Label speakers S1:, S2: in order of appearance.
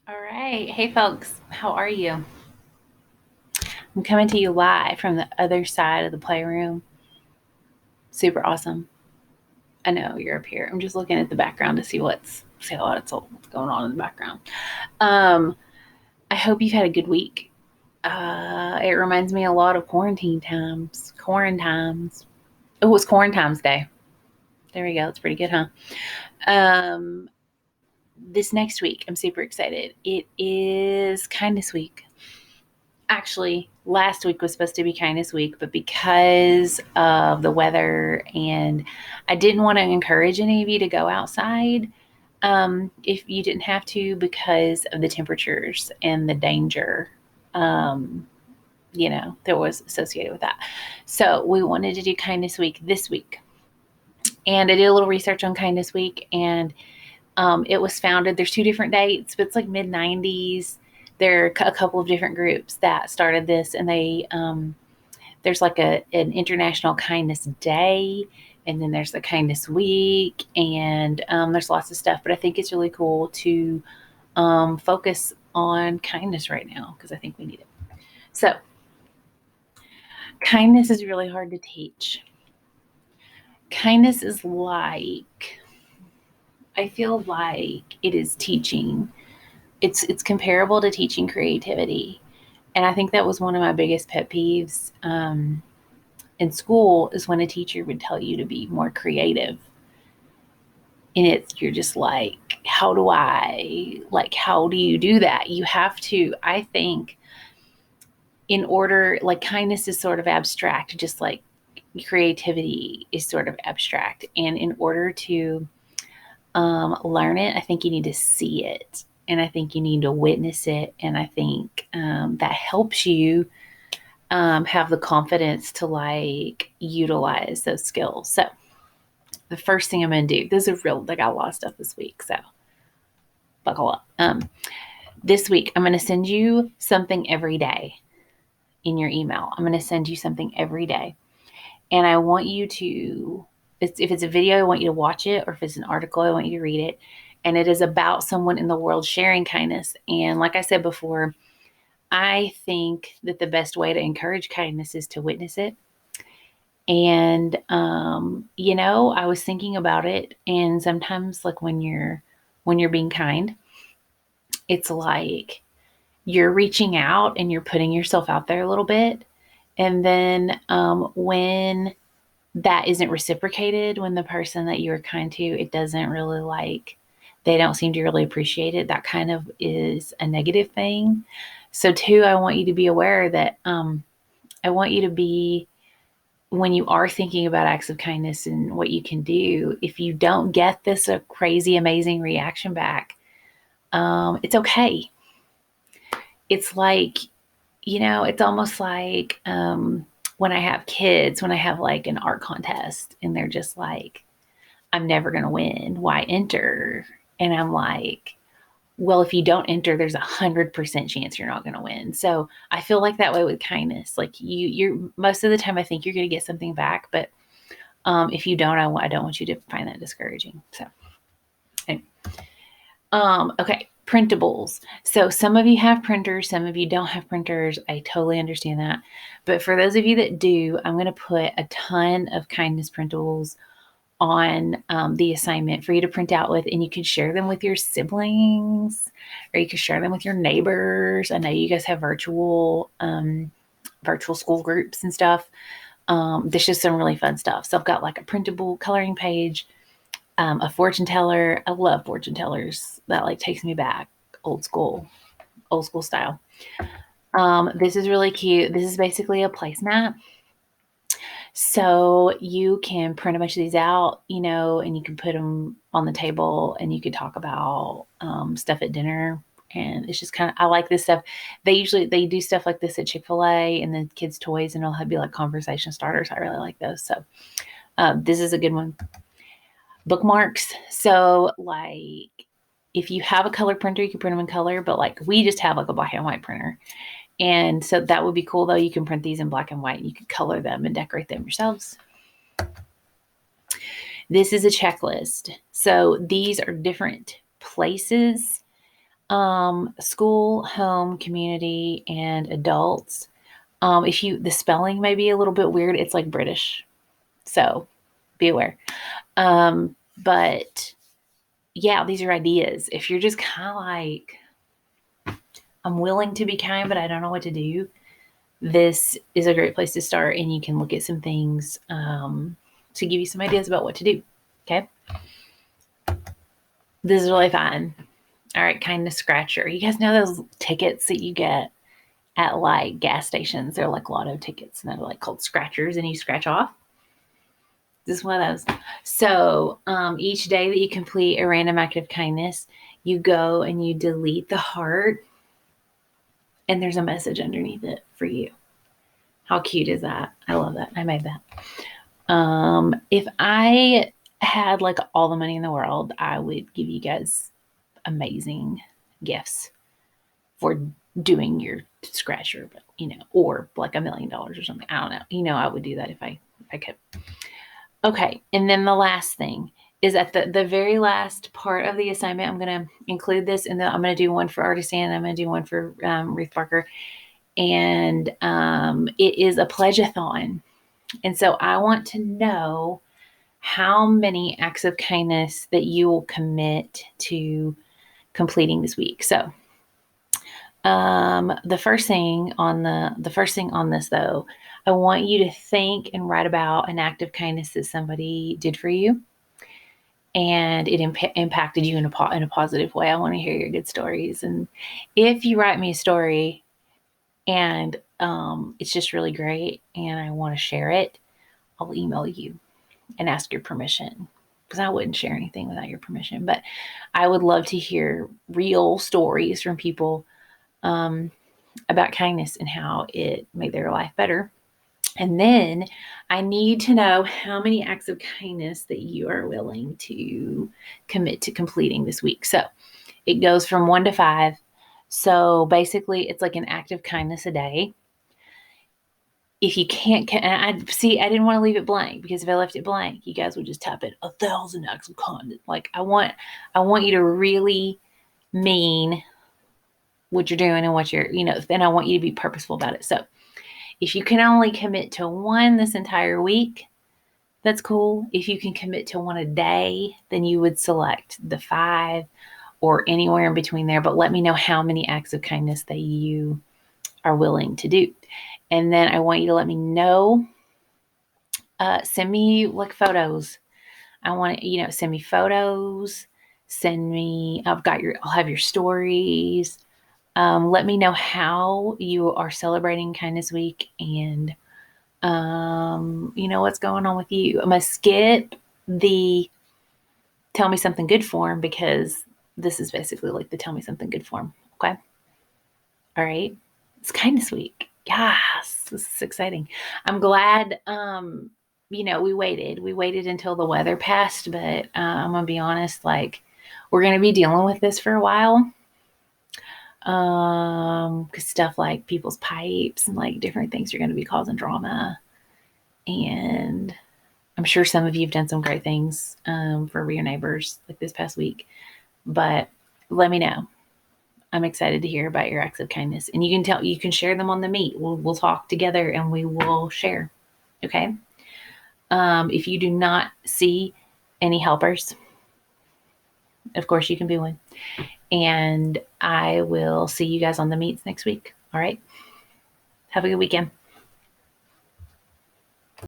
S1: All right. Hey, folks. How are you? I'm coming to you live from the other side of the playroom. Super awesome. I know you're up here. I'm just looking at the background to see what's going on in the background. Um, I hope you've had a good week. It reminds me a lot of quarantine times. Quarantines. Oh, it's quarantines day. There we go. It's pretty good, huh? Um, this next week, I'm super excited. It is kindness week. Actually, last week was supposed to be kindness week, but because of the weather and I didn't want to encourage any of you to go outside if you didn't have to because of the temperatures and the danger, um, that was associated with that. So we wanted to do kindness week this week. And I did a little research on kindness week, and it was founded. There's two different dates, but it's like mid 90s. There are a couple of different groups that started this, and there's like an International Kindness Day, and then there's the Kindness Week, and there's lots of stuff. But I think it's really cool to focus on kindness right now because I think we need it. So, kindness is really hard to teach. Kindness is like, I feel like it is teaching. It's comparable to teaching creativity. And I think that was one of my biggest pet peeves in school is when a teacher would tell you to be more creative. And you're just like, how do you do that? You have to, I think, in order, like kindness is sort of abstract, just like creativity is sort of abstract. And in order to learn it, I think you need to see it. And I think you need to witness it. And I think that helps you have the confidence to like utilize those skills. So the first thing I'm going to do, this is real, I got a lot of stuff this week. So buckle up. This week, I'm going to send you something every day in your email. I'm going to send you something every day. And I want you to, if it's a video, I want you to watch it, or if it's an article, I want you to read it. And it is about someone in the world sharing kindness. And like I said before, I think that the best way to encourage kindness is to witness it. And I was thinking about it, and sometimes, like when you're being kind, it's like you're reaching out and you're putting yourself out there a little bit, and then when that isn't reciprocated, when the person that you were kind to, it doesn't really like, they don't seem to really appreciate it. That kind of is a negative thing. So, two, I want you to be aware that I want you to be, when you are thinking about acts of kindness and what you can do, if you don't get this a crazy, amazing reaction back, it's okay. It's like, it's almost like when I have kids, when I have like an art contest and they're just like, I'm never going to win. Why enter? And I'm like, well, if you don't enter, there's 100% chance you're not going to win. So I feel like that way with kindness. Like you're most of the time, I think you're going to get something back, but if you don't, I don't want you to find that discouraging. So, anyway. Okay, printables. So some of you have printers, some of you don't have printers. I totally understand that. But for those of you that do, I'm going to put a ton of kindness printables on the assignment for you to print out with, and you can share them with your siblings, or you can share them with your neighbors. I know you guys have virtual school groups and stuff. There's just some really fun stuff. So I've got like a printable coloring page, a fortune teller. I love fortune tellers. That like takes me back, old school style. This is really cute. This is basically a placemat. So you can print a bunch of these out, and you can put them on the table, and you could talk about stuff at dinner. And it's just kind of, I like this stuff. They do stuff like this at Chick-fil-A and the kids' toys, and it'll be like conversation starters. I really like those. So this is a good one. Bookmarks. So like if you have a color printer, you can print them in color, but like we just have like a black and white printer. And so that would be cool though. You can print these in black and white and you can color them and decorate them yourselves. This is a checklist. So these are different places School, home, community, and adults. If you the spelling may be a little bit weird, it's like British, so be aware. But yeah, these are ideas. If you're just kind of like, I'm willing to be kind, but I don't know what to do, this is a great place to start, and you can look at some things to give you some ideas about what to do. Okay. This is really fun. All right, kindness scratcher. You guys know those tickets that you get at like gas stations? They're like lotto tickets, and they're like called scratchers, and you scratch off. This is one of those. So each day that you complete a random act of kindness, you go and you delete the heart, and there's a message underneath it for you. How cute is that? I love that. I made that. If I had like all the money in the world, I would give you guys amazing gifts for doing your scratcher, but or like $1,000,000 or something. I don't know. I would do that if I could. Okay, and then the last thing is at the very last part of the assignment, I'm going to include this, and then I'm going to do one for Artisan, and I'm going to do one for Ruth Barker, and it is a pledge-a-thon. And so I want to know how many acts of kindness that you will commit to completing this week. So the first thing on this though, I want you to think and write about an act of kindness that somebody did for you, and it impacted you in a positive way. I want to hear your good stories. And if you write me a story and it's just really great and I want to share it, I'll email you and ask your permission, because I wouldn't share anything without your permission. But I would love to hear real stories from people about kindness and how it made their life better. And then I need to know how many acts of kindness that you are willing to commit to completing this week. So it goes from 1 to 5. So basically, it's like an act of kindness a day. If you can't, and I didn't want to leave it blank, because if I left it blank, you guys would just type in 1,000 acts of kindness. Like I want you to really mean what you're doing and what you're, then I want you to be purposeful about it. So if you can only commit to one this entire week, that's cool. If you can commit to one a day, then you would select the 5 or anywhere in between there. But let me know how many acts of kindness that you are willing to do. And then I want you to let me know. Send me like photos. I want to, send me photos. I'll have your stories. Let me know how you are celebrating Kindness Week, and what's going on with you. I'm going to skip the tell me something good form, because this is basically like the tell me something good form. Okay. All right. It's Kindness Week. Yes. This is exciting. I'm glad, we waited until the weather passed, but I'm going to be honest, like we're going to be dealing with this for a while. Because stuff like people's pipes and like different things are going to be causing drama. And I'm sure some of you have done some great things for your neighbors like this past week. But let me know. I'm excited to hear about your acts of kindness. And you can share them on the meet. We'll talk together and we will share. Okay. If you do not see any helpers, of course you can be one. And I will see you guys on the meets next week. All right. Have a good weekend.